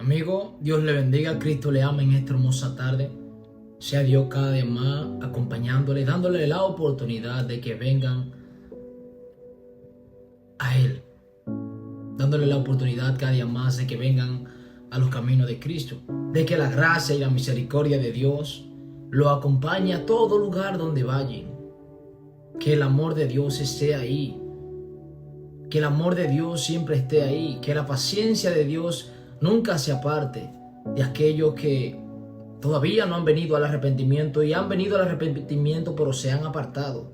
Amigo, Dios le bendiga, Cristo le ama en esta hermosa tarde. Sea Dios cada día más acompañándole, dándole la oportunidad de que vengan a Él. Dándole la oportunidad cada día más de que vengan a los caminos de Cristo. De que la gracia y la misericordia de Dios lo acompañe a todo lugar donde vayan. Que el amor de Dios esté ahí. Que el amor de Dios siempre esté ahí. Que la paciencia de Dios nunca se aparte de aquellos que todavía no han venido al arrepentimiento y han venido al arrepentimiento pero se han apartado.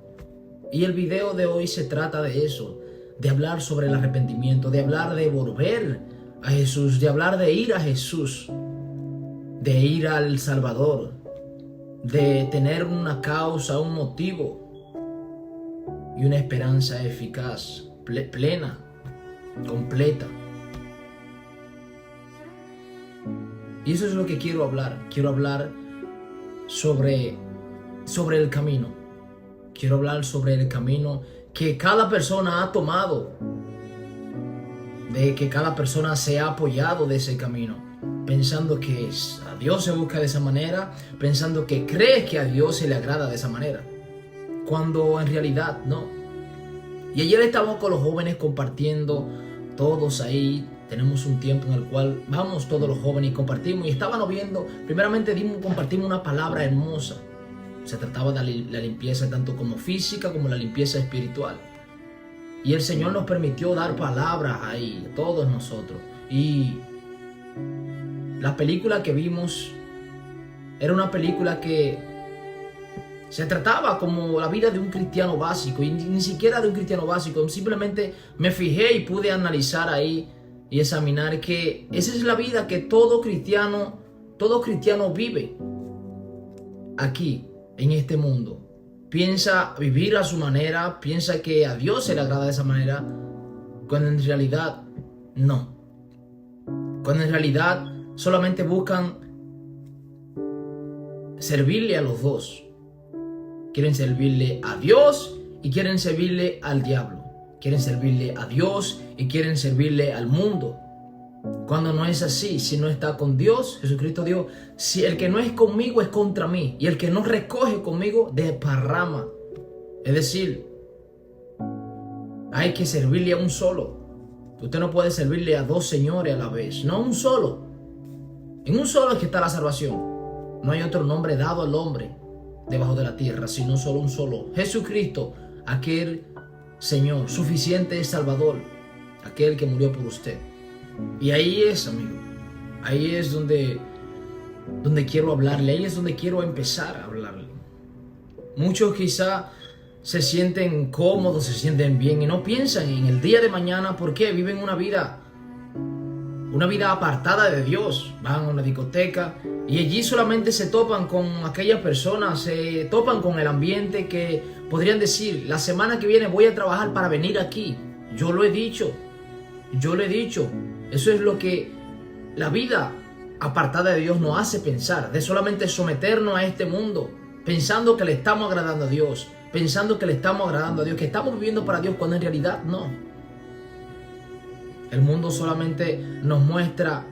Y el video de hoy se trata de eso, de hablar sobre el arrepentimiento, de hablar de volver a Jesús, de hablar de ir a Jesús, de ir al Salvador, de tener una causa, un motivo y una esperanza eficaz, plena, completa. Y eso es lo que quiero hablar. Quiero hablar sobre el camino. Quiero hablar sobre el camino que cada persona ha tomado. De que cada persona se ha apoyado de ese camino. Pensando que a Dios se busca de esa manera. Pensando que cree que a Dios se le agrada de esa manera. Cuando en realidad no. Y ayer estábamos con los jóvenes compartiendo. Todos ahí. Tenemos un tiempo en el cual vamos todos los jóvenes y compartimos. Y estaban viendo, primeramente compartimos una palabra hermosa. Se trataba de la limpieza tanto como física como la limpieza espiritual. Y el Señor nos permitió dar palabras ahí, a todos nosotros. Y la película que vimos era una película que se trataba como la vida de un cristiano básico. Y ni siquiera de un cristiano básico. Simplemente me fijé y pude analizar ahí y examinar que esa es la vida que todo cristiano vive aquí, en este mundo. Piensa vivir a su manera, piensa que a Dios se le agrada de esa manera, cuando en realidad no. Cuando en realidad solamente buscan servirle a los dos. Quieren servirle a Dios y quieren servirle al diablo. Quieren servirle a Dios y quieren servirle al mundo. Cuando no es así, si no está con Dios, Jesucristo dijo, si el que no es conmigo es contra mí, y el que no recoge conmigo desparrama. Es decir, hay que servirle a un solo. Usted no puede servirle a dos señores a la vez, no a un solo. En un solo es que está la salvación. No hay otro nombre dado al hombre debajo de la tierra, sino solo un solo. Jesucristo, aquel Señor, suficiente Salvador, aquel que murió por usted. Y ahí es, amigo, ahí es donde quiero hablarle, ahí es donde quiero empezar a hablarle. Muchos quizá se sienten cómodos, se sienten bien y no piensan en el día de mañana porque viven una vida apartada de Dios. Van a una discoteca y allí solamente se topan con aquellas personas, se topan con el ambiente que podrían decir, la semana que viene voy a trabajar para venir aquí. Yo lo he dicho. Eso es lo que la vida apartada de Dios nos hace pensar, de solamente someternos a este mundo, pensando que le estamos agradando a Dios, que estamos viviendo para Dios, cuando en realidad no. El mundo solamente nos muestra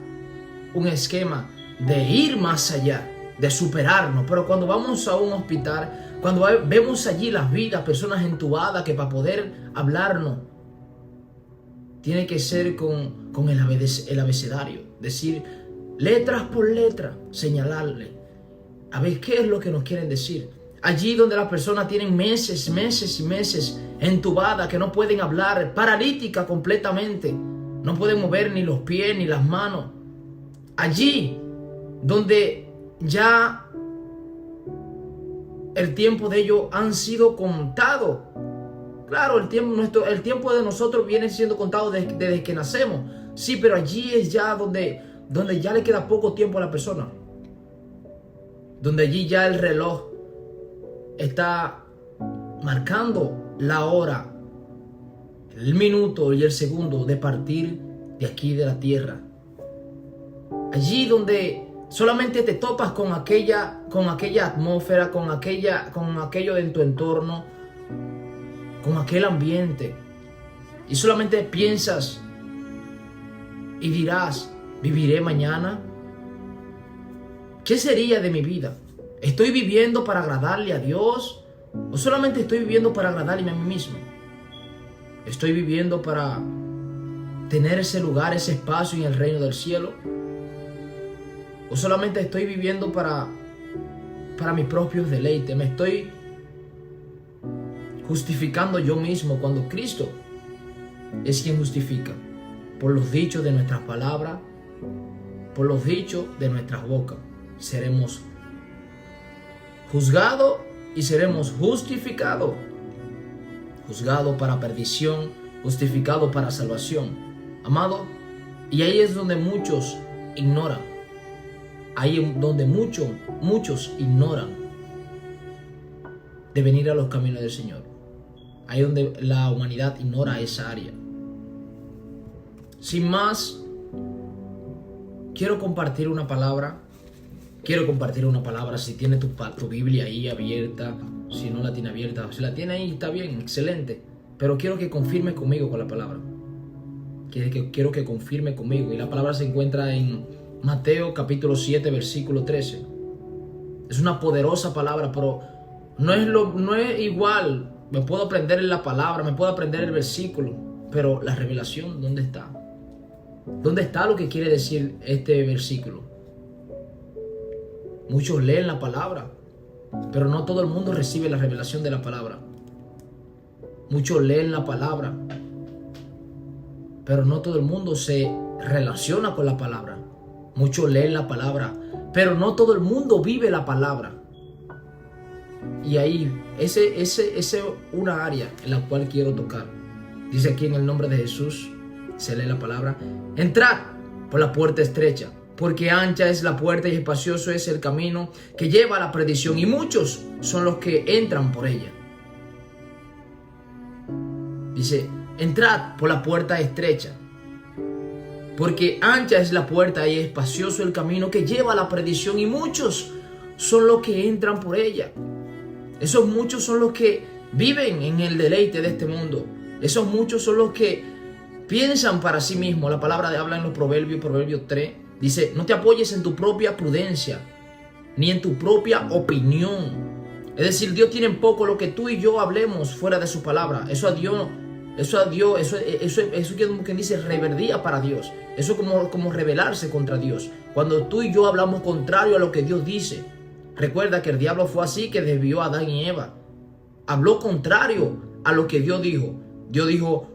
un esquema de ir más allá, de superarnos. Pero cuando vamos a un hospital, cuando vemos allí las vidas, personas entubadas, que para poder hablarnos, tiene que ser con el abecedario. Decir letras por letra, señalarle. A ver qué es lo que nos quieren decir. Allí donde las personas tienen meses y meses entubadas, que no pueden hablar, paralíticas completamente. No pueden mover ni los pies ni las manos. Allí donde ya el tiempo de ellos han sido contado. Claro, el tiempo de nosotros viene siendo contado desde que nacemos. Sí, pero allí es ya donde ya le queda poco tiempo a la persona. Donde allí ya el reloj está marcando la hora, el minuto y el segundo de partir de aquí de la tierra. Allí donde solamente te topas con aquella atmósfera, con aquello de tu entorno, con aquel ambiente, y solamente piensas y dirás, ¿Viviré mañana? ¿Qué sería de mi vida? ¿Estoy viviendo para agradarle a Dios? ¿O solamente estoy viviendo para agradarle a mí mismo? ¿Estoy viviendo para tener ese lugar, ese espacio en el reino del cielo? ¿O solamente estoy viviendo para mis propios deleites? ¿Me estoy justificando yo mismo cuando Cristo es quien justifica? Por los dichos de nuestras palabras, por los dichos de nuestras bocas, seremos juzgados y seremos justificados. Juzgados para perdición, justificados para salvación. Amado, y ahí es donde muchos ignoran. Ahí es donde muchos ignoran de venir a los caminos del Señor. Ahí es donde la humanidad ignora esa área. Sin más, quiero compartir una palabra. Si tiene tu Biblia ahí abierta, si no la tiene abierta, si la tiene ahí, está bien, excelente. Pero quiero que confirme conmigo con la palabra. Quiero que confirme conmigo. Y la palabra se encuentra en Mateo capítulo 7, versículo 13. Es una poderosa palabra, pero no es igual. Me puedo aprender la palabra, me puedo aprender el versículo, pero la revelación, ¿dónde está? ¿Dónde está lo que quiere decir este versículo? Muchos leen la palabra, pero no todo el mundo recibe la revelación de la palabra. Muchos leen la palabra, pero no todo el mundo se relaciona con la palabra. Muchos leen la palabra, pero no todo el mundo vive la palabra. Y ahí, ese es una área en la cual quiero tocar. Dice aquí en el nombre de Jesús, se lee la palabra: entrad por la puerta estrecha, porque ancha es la puerta y espacioso es el camino que lleva a la perdición, y muchos son los que entran por ella. Dice, entrad por la puerta estrecha, porque ancha es la puerta y espacioso el camino que lleva a la perdición, y muchos son los que entran por ella. Esos muchos son los que viven en el deleite de este mundo. Esos muchos son los que piensan para sí mismos. La palabra habla en los Proverbios 3. Dice, no te apoyes en tu propia prudencia, ni en tu propia opinión. Es decir, Dios tiene en poco lo que tú y yo hablemos fuera de su palabra. Eso como quien dice reverdía para Dios. Eso es como rebelarse contra Dios. Cuando tú y yo hablamos contrario a lo que Dios dice. Recuerda que el diablo fue así que desvió a Adán y Eva. Habló contrario a lo que Dios dijo. Dios dijo,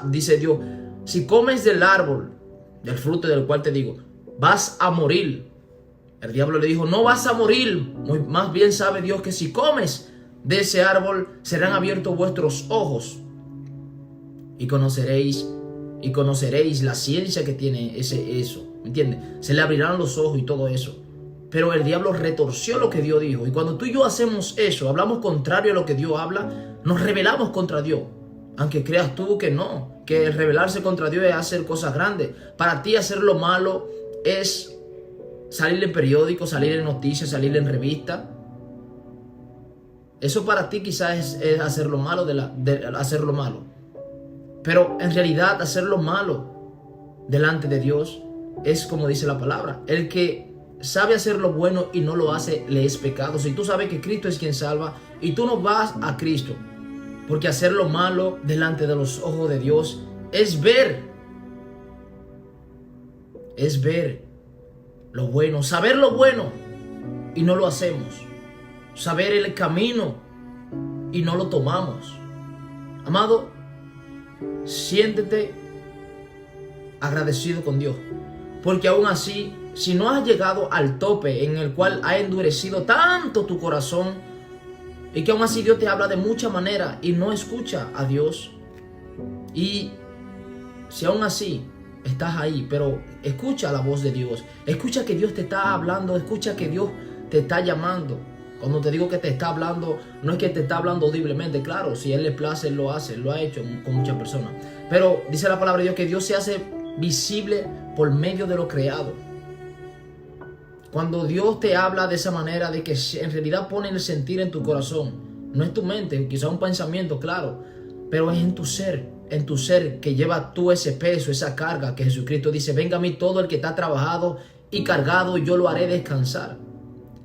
dice Dios, si comes del árbol, del fruto del cual te digo, vas a morir. El diablo le dijo, no vas a morir. Más bien sabe Dios que si comes de ese árbol, serán abiertos vuestros ojos y conoceréis la ciencia que tiene eso. ¿Me entiendes? Se le abrirán los ojos y todo eso. Pero el diablo retorció lo que Dios dijo. Y cuando tú y yo hacemos eso, hablamos contrario a lo que Dios habla, nos rebelamos contra Dios. Aunque creas tú que no, que el rebelarse contra Dios es hacer cosas grandes. Para ti hacer lo malo es salir en periódicos, salir en noticias, salir en revistas. Eso para ti quizás es hacer lo malo, hacer lo malo. Pero en realidad hacer lo malo delante de Dios es como dice la palabra. El que sabe hacer lo bueno y no lo hace, le es pecado. Si tú sabes que Cristo es quien salva y tú no vas a Cristo, porque hacer lo malo delante de los ojos de Dios es ver lo bueno, saber lo bueno y no lo hacemos, saber el camino y no lo tomamos. Amado, siéntete agradecido con Dios, porque aún así, si no has llegado al tope en el cual ha endurecido tanto tu corazón y que aún así Dios te habla de muchas maneras y no escucha a Dios, y si aún así estás ahí, pero escucha la voz de Dios, escucha que Dios te está hablando, escucha que Dios te está llamando. Cuando te digo que te está hablando, no es que te está hablando audiblemente. Claro, si Él le place, Él lo hace, lo ha hecho con muchas personas. Pero dice la palabra de Dios que Dios se hace visible por medio de lo creado. Cuando Dios te habla de esa manera, de que en realidad pone el sentir en tu corazón, no es tu mente, quizá un pensamiento, claro, pero es en tu ser que lleva tú ese peso, esa carga, que Jesucristo dice: venga a mí todo el que está trabajado y cargado, y yo lo haré descansar.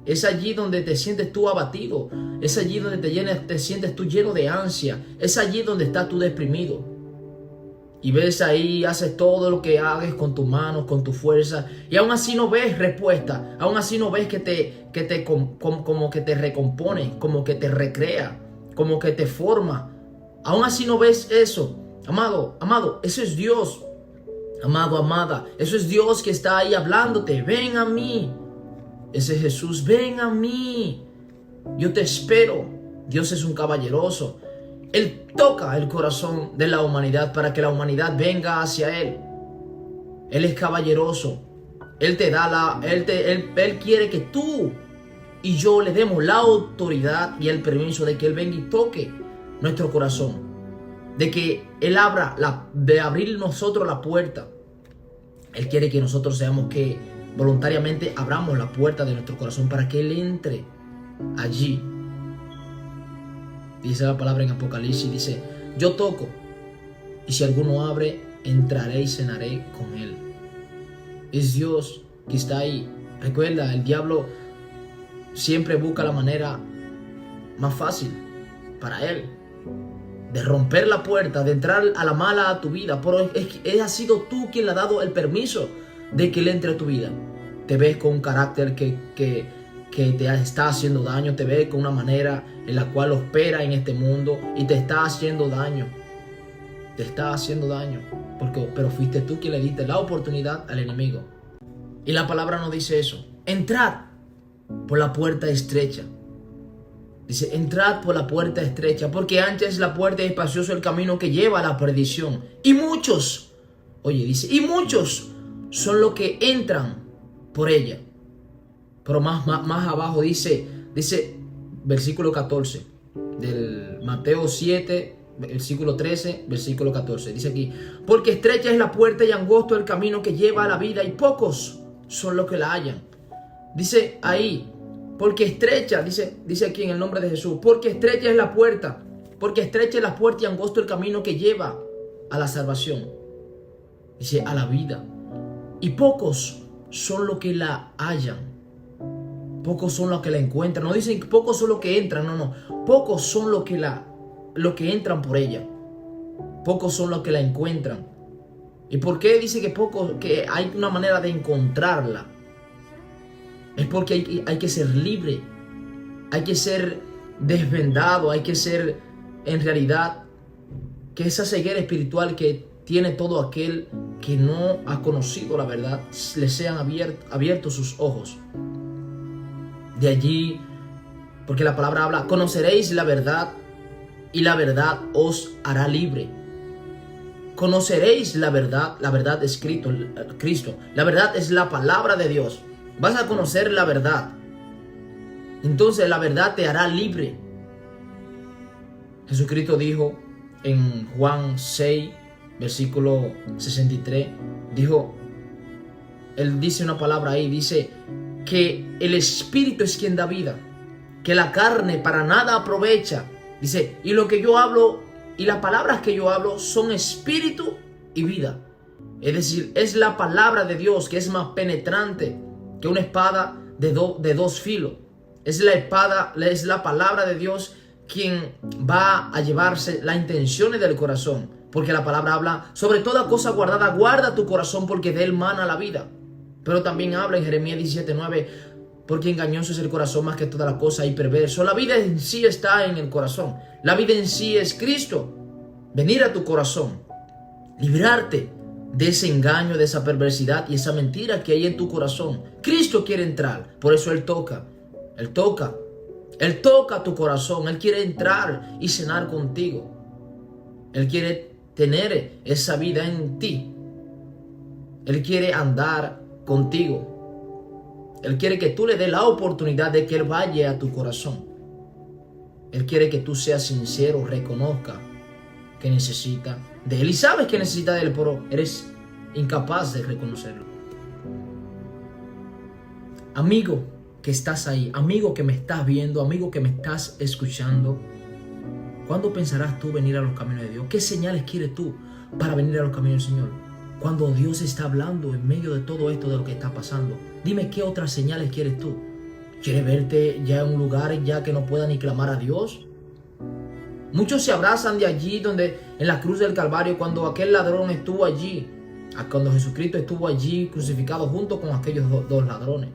Es allí donde te sientes tú abatido, es allí donde te sientes tú lleno de ansia, es allí donde estás tú deprimido. Y ves ahí, haces todo lo que hagas con tus manos, con tu fuerza, y aún así no ves respuesta, aún así no ves como que te recompone, como que te recrea, como que te forma. Aún así no ves eso. Amado, eso es Dios. Amado, amada, eso es Dios que está ahí hablándote. Ven a mí. Ese es Jesús. Ven a mí. Yo te espero. Dios es un caballeroso. Él toca el corazón de la humanidad para que la humanidad venga hacia Él. Él es caballeroso. Él te da Él quiere que tú y yo le demos la autoridad y el permiso de que Él venga y toque nuestro corazón. De que Él de abrir nosotros la puerta. Él quiere que nosotros seamos que voluntariamente abramos la puerta de nuestro corazón para que Él entre allí. Dice la palabra en Apocalipsis, dice: yo toco, y si alguno abre, entraré y cenaré con él. Es Dios que está ahí. Recuerda, el diablo siempre busca la manera más fácil para él de romper la puerta, de entrar a la mala a tu vida. Pero has sido tú quien le ha dado el permiso de que él entre a tu vida. Te ves con un carácter que te está haciendo daño, te ves con una manera en la cual opera en este mundo y te está haciendo daño. Te está haciendo daño. Pero fuiste tú quien le diste la oportunidad al enemigo. Y la palabra nos dice eso. Entrad por la puerta estrecha. Dice: entrad por la puerta estrecha, porque ancha es la puerta y espacioso el camino que lleva a la perdición. Y muchos, y muchos son los que entran por ella. Pero más abajo dice versículo 14 del Mateo 7, versículo 13, versículo 14. Dice aquí: porque estrecha es la puerta y angosto el camino que lleva a la vida, y pocos son los que la hallan. Dice ahí, porque estrecha, dice aquí en el nombre de Jesús, porque estrecha es la puerta y angosto el camino que lleva a la salvación. Dice: a la vida. Y pocos son los que la hallan. Pocos son los que la encuentran. No dicen que pocos son los que entran, no. Pocos son los que entran por ella. Pocos son los que la encuentran. ¿Y por qué dice que hay una manera de encontrarla? Es porque hay que ser libre. Hay que ser desvendado. Hay que ser, en realidad, que esa ceguera espiritual que tiene todo aquel que no ha conocido la verdad, le sean abiertos sus ojos. De allí, porque la palabra habla: conoceréis la verdad y la verdad os hará libre. Conoceréis la verdad es Cristo. La verdad es la palabra de Dios. Vas a conocer la verdad. Entonces la verdad te hará libre. Jesucristo dijo en Juan 6, versículo 63, Él dice una palabra ahí, dice que el Espíritu es quien da vida, que la carne para nada aprovecha. Dice: y lo que yo hablo y las palabras que yo hablo son espíritu y vida. Es decir, es la palabra de Dios que es más penetrante que una espada de dos filos. Es la palabra de Dios quien va a llevarse las intenciones del corazón. Porque la palabra habla: sobre toda cosa guardada, guarda tu corazón, porque de él mana la vida. Pero también habla en Jeremías 17:9: porque engañoso es el corazón más que toda la cosa y perverso. La vida en sí está en el corazón. La vida en sí es Cristo. Venir a tu corazón, librarte de ese engaño, de esa perversidad y esa mentira que hay en tu corazón. Cristo quiere entrar. Por eso Él toca tu corazón. Él quiere entrar y cenar contigo. Él quiere tener esa vida en ti. Él quiere andar contigo. Él quiere que tú le des la oportunidad de que Él vaya a tu corazón. Él quiere que tú seas sincero, reconozca que necesita de Él. Y sabes que necesita de Él, pero eres incapaz de reconocerlo. Amigo que estás ahí, amigo que me estás viendo, amigo que me estás escuchando, ¿Cuándo pensarás tú venir a los caminos de Dios? ¿Qué señales quieres tú para venir a los caminos del Señor? Cuando Dios está hablando en medio de todo esto de lo que está pasando, dime qué otras señales quieres tú. ¿Quieres verte ya en un lugar ya que no pueda ni clamar a Dios? Muchos se abrazan de allí donde en la cruz del Calvario, cuando aquel ladrón estuvo allí, cuando Jesucristo estuvo allí crucificado junto con aquellos dos ladrones.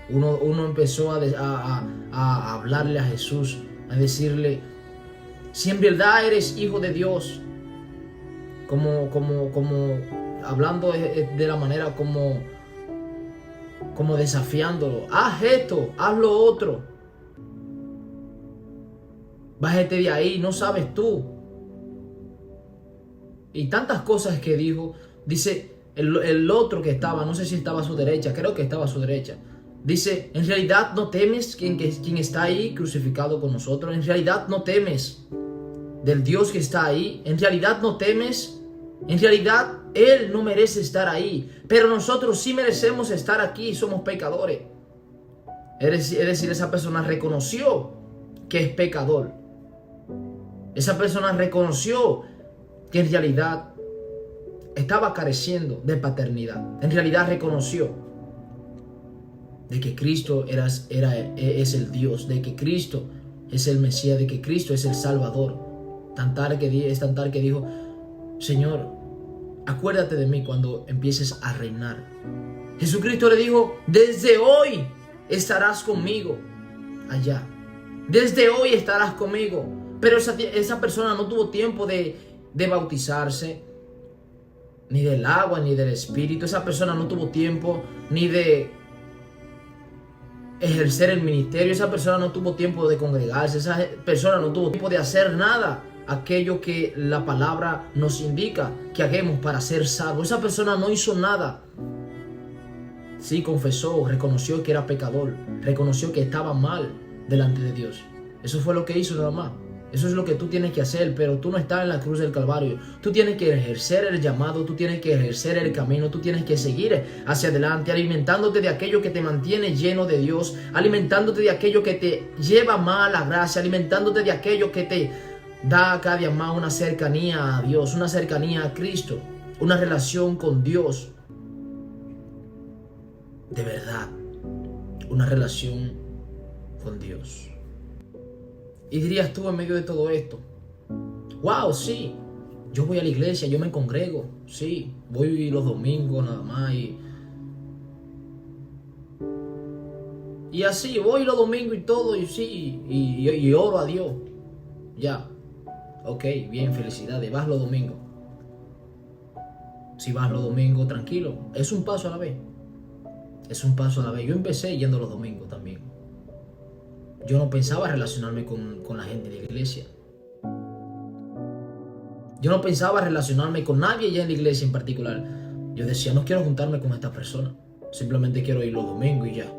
Uno empezó a hablarle a Jesús, a decirle, si en verdad eres hijo de Dios, como hablando de la manera como desafiándolo, haz esto, haz lo otro, bájate de ahí, no sabes tú. Y tantas cosas que dijo. Dice el otro que estaba, no sé si estaba a su derecha, creo que estaba a su derecha, dice, en realidad no temes quien está ahí crucificado con nosotros, en realidad no temes del Dios que está ahí, en realidad no temes, en realidad Él no merece estar ahí, pero nosotros sí merecemos estar aquí, somos pecadores. Es decir, esa persona reconoció que es pecador. Esa persona reconoció que en realidad estaba careciendo de paternidad. En realidad reconoció de que Cristo es el Dios, de que Cristo es el Mesías, de que Cristo es el Salvador. Es tan tal que dijo, Señor, acuérdate de mí cuando empieces a reinar. Jesucristo le dijo, desde hoy estarás conmigo allá. Desde hoy estarás conmigo. Pero esa persona no tuvo tiempo de bautizarse, ni del agua, ni del Espíritu. Esa persona no tuvo tiempo ni de ejercer el ministerio. Esa persona no tuvo tiempo de congregarse. Esa persona no tuvo tiempo de hacer nada, aquello que la palabra nos indica que hagamos para ser salvos. Esa persona no hizo nada. Sí, confesó, reconoció que era pecador, reconoció que estaba mal delante de Dios. Eso fue lo que hizo nada más. Eso es lo que tú tienes que hacer, pero tú no estás en la cruz del Calvario. Tú tienes que ejercer el llamado, tú tienes que ejercer el camino, tú tienes que seguir hacia adelante, alimentándote de aquello que te mantiene lleno de Dios, alimentándote de aquello que te lleva más a la gracia, alimentándote de aquello que te da cada día más una cercanía a Dios, una cercanía a Cristo, una relación con Dios. De verdad, una relación con Dios. Y dirías tú en medio de todo esto, wow, sí, yo voy a la iglesia, yo me congrego, sí, voy los domingos nada más y así, voy los domingos y todo, y sí, y oro a Dios, ya, ok, bien, felicidades, vas los domingos. Si vas los domingos, tranquilo, es un paso a la vez, es un paso a la vez. Yo empecé yendo los domingos también. Yo no pensaba relacionarme con la gente de la iglesia. Yo no pensaba relacionarme con nadie ya en la iglesia en particular. Yo decía, no quiero juntarme con esta persona. Simplemente quiero ir los domingos y ya.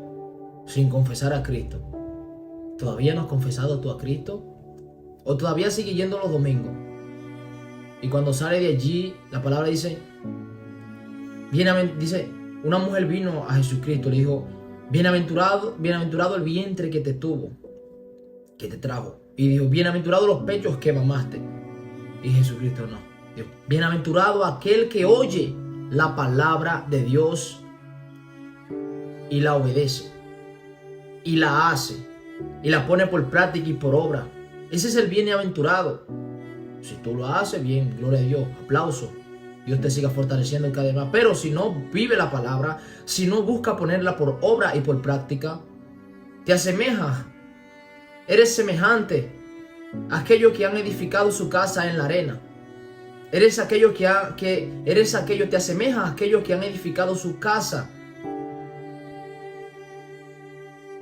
Sin confesar a Cristo. ¿Todavía no has confesado tú a Cristo? ¿O todavía sigues yendo los domingos? Y cuando sale de allí, la palabra dice, una mujer vino a Jesucristo y le dijo, bienaventurado el vientre que te tuvo, que te trajo. Y dijo, bienaventurados los pechos que mamaste. Y Jesucristo no. Dijo, bienaventurado aquel que oye la palabra de Dios y la obedece, y la hace, y la pone por práctica y por obra. Ese es el bienaventurado. Si tú lo haces, bien, gloria a Dios, aplauso. Dios te siga fortaleciendo en cada día más. Pero si no vive la palabra, si no busca ponerla por obra y por práctica, te asemejas, eres semejante a aquellos que han edificado su casa en la arena. Te asemejas a aquellos que han edificado su casa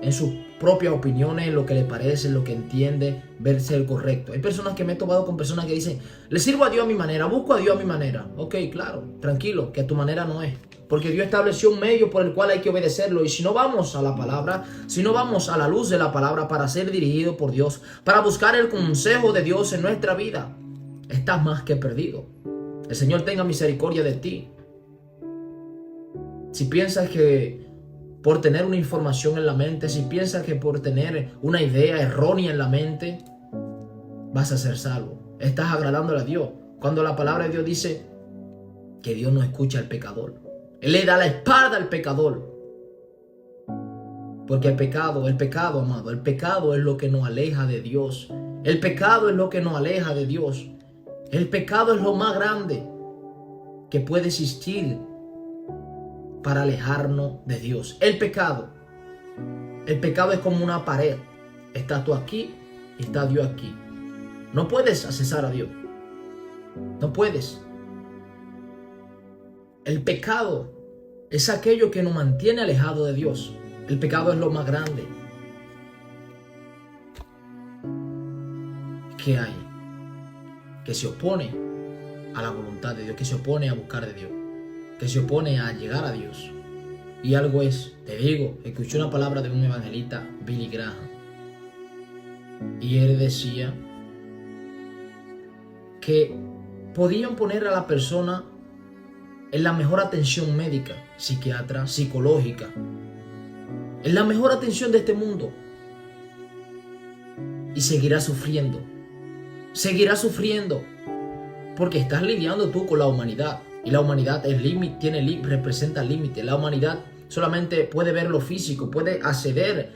en sus propias opiniones, en lo que le parece, en lo que entiende verse el correcto. Hay personas que me he topado con personas que dicen, le sirvo a Dios a mi manera, busco a Dios a mi manera. Ok, claro, tranquilo, que a tu manera no es. Porque Dios estableció un medio por el cual hay que obedecerlo. Y si no vamos a la palabra, si no vamos a la luz de la palabra para ser dirigido por Dios, para buscar el consejo de Dios en nuestra vida, estás más que perdido. El Señor tenga misericordia de ti. Si piensas que por tener una información en la mente, si piensas que por tener una idea errónea en la mente, vas a ser salvo. Estás agradándole a Dios. Cuando la palabra de Dios dice que Dios no escucha al pecador. Él le da la espalda al pecador. Porque el pecado, amado, el pecado es lo que nos aleja de Dios. El pecado es lo que nos aleja de Dios. El pecado es lo más grande que puede existir para alejarnos de Dios. El pecado es como una pared. Estás tú aquí y está Dios aquí. No puedes accesar a Dios. No puedes. El pecado es aquello que nos mantiene alejados de Dios. El pecado es lo más grande que hay, que se opone a la voluntad de Dios, que se opone a buscar de Dios, que se opone a llegar a Dios. Y algo es, te digo, escuché una palabra de un evangelista, Billy Graham, y él decía que podían poner a la persona en la mejor atención médica, psiquiatra, psicológica, en la mejor atención de este mundo, y seguirá sufriendo, porque estás lidiando tú con la humanidad, y la humanidad es representa límite. La humanidad solamente puede ver lo físico, puede acceder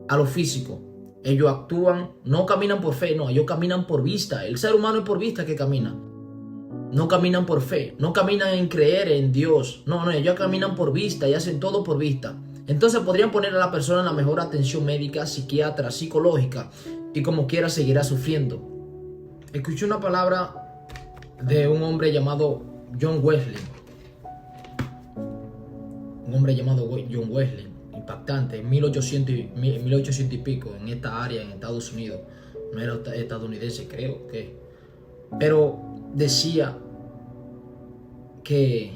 a lo físico. Ellos actúan, no caminan por fe, no, ellos caminan por vista. El ser humano es por vista que camina. No caminan por fe, no caminan en creer en Dios. No, ellos caminan por vista y hacen todo por vista. Entonces podrían poner a la persona en la mejor atención médica, psiquiatra, psicológica, y como quiera seguirá sufriendo. Escuché una palabra de un hombre llamado John Wesley. Un hombre llamado John Wesley, impactante, en 1800 y pico, en esta área en Estados Unidos. No era estadounidense, creo que. Pero decía que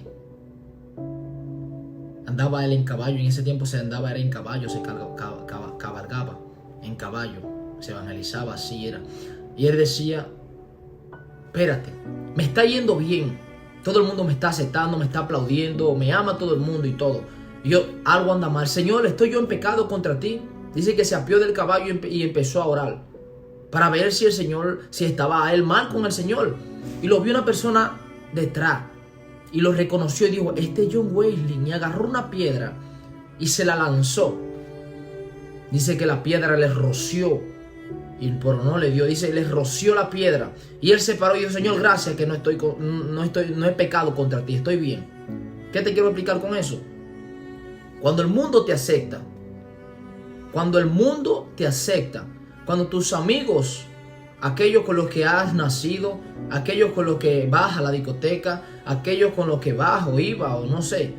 andaba él en caballo. En ese tiempo se andaba era en caballo, se cabalgaba en caballo, se evangelizaba, así era. Y él decía: espérate, me está yendo bien, todo el mundo me está aceptando, me está aplaudiendo, me ama todo el mundo y todo. Y yo, algo anda mal. Señor, ¿estoy yo en pecado contra ti? Dice que se apió del caballo y empezó a orar para ver si el Señor, si estaba él mal con el Señor. Y lo vio una persona detrás y lo reconoció y dijo: este es John Wesley. Y agarró una piedra y se la lanzó. Dice que la piedra le roció, pero no le dio. Dice, le roció la piedra. Y él se paró y dijo: Señor, gracias que no he pecado contra ti, estoy bien. ¿Qué te quiero explicar con eso? Cuando el mundo te acepta, cuando tus amigos, aquellos con los que has nacido, aquellos con los que vas a la discoteca, aquellos con los que vas o iba o no sé,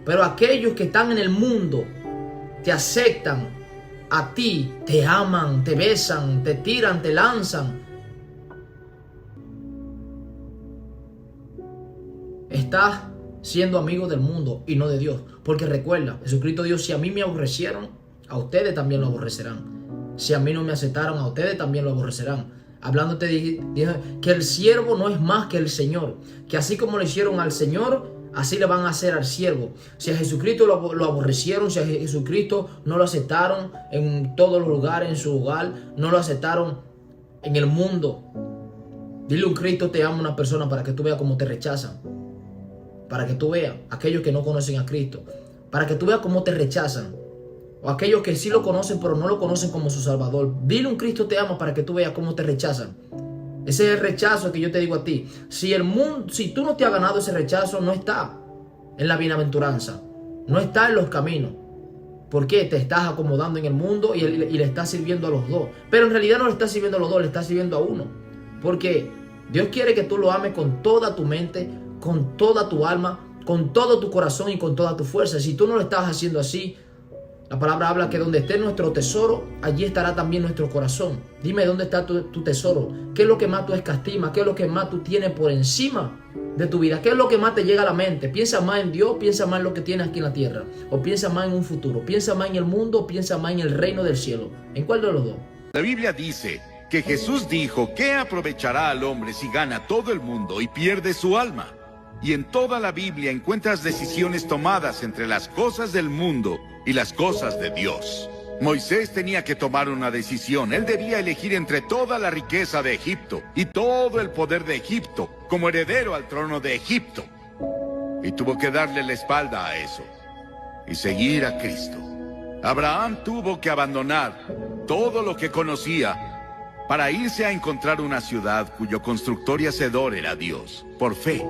pero aquellos que están en el mundo te aceptan a ti, te aman, te besan, te tiran, te lanzan, estás siendo amigo del mundo y no de Dios. Porque recuerda, Jesucristo dijo: si a mí me aborrecieron, a ustedes también lo aborrecerán. Si a mí no me aceptaron, a ustedes también lo aborrecerán. Hablándote, dijo que el siervo no es más que el Señor. Que así como le hicieron al Señor, así le van a hacer al siervo. Si a Jesucristo lo aborrecieron, si a Jesucristo no lo aceptaron en todos los lugares, en su hogar, no lo aceptaron en el mundo. Dile: un Cristo te ama a una persona para que tú veas cómo te rechazan. Para que tú veas, aquellos que no conocen a Cristo, para que tú veas cómo te rechazan. O aquellos que sí lo conocen pero no lo conocen como su Salvador. Dile: un Cristo te ama, para que tú veas cómo te rechazan. Ese es el rechazo que yo te digo a ti. Si tú no te has ganado ese rechazo, no está en la bienaventuranza, no está en los caminos. ¿Por qué? Te estás acomodando en el mundo y le estás sirviendo a los dos. Pero en realidad no le estás sirviendo a los dos, le estás sirviendo a uno. Porque Dios quiere que tú lo ames con toda tu mente, con toda tu alma, con todo tu corazón y con toda tu fuerza. Si tú no lo estás haciendo así, la palabra habla que donde esté nuestro tesoro, allí estará también nuestro corazón. Dime, ¿dónde está tu tesoro? ¿Qué es lo que más tú escastimas? ¿Qué es lo que más tú tienes por encima de tu vida? ¿Qué es lo que más te llega a la mente? ¿Piensa más en Dios? ¿Piensa más en lo que tienes aquí en la tierra? ¿O piensa más en un futuro? ¿Piensa más en el mundo? ¿O piensa más en el reino del cielo? ¿En cuál de los dos? La Biblia dice que Jesús dijo: ¿qué aprovechará al hombre si gana todo el mundo y pierde su alma? y en toda la Biblia encuentras decisiones tomadas entre las cosas del mundo y las cosas de Dios. Moisés tenía que tomar una decisión. Él debía elegir entre toda la riqueza de Egipto y todo el poder de Egipto como heredero al trono de Egipto. Y tuvo que darle la espalda a eso y seguir a Cristo. Abraham tuvo que abandonar todo lo que conocía para irse a encontrar una ciudad cuyo constructor y hacedor era Dios, por fe.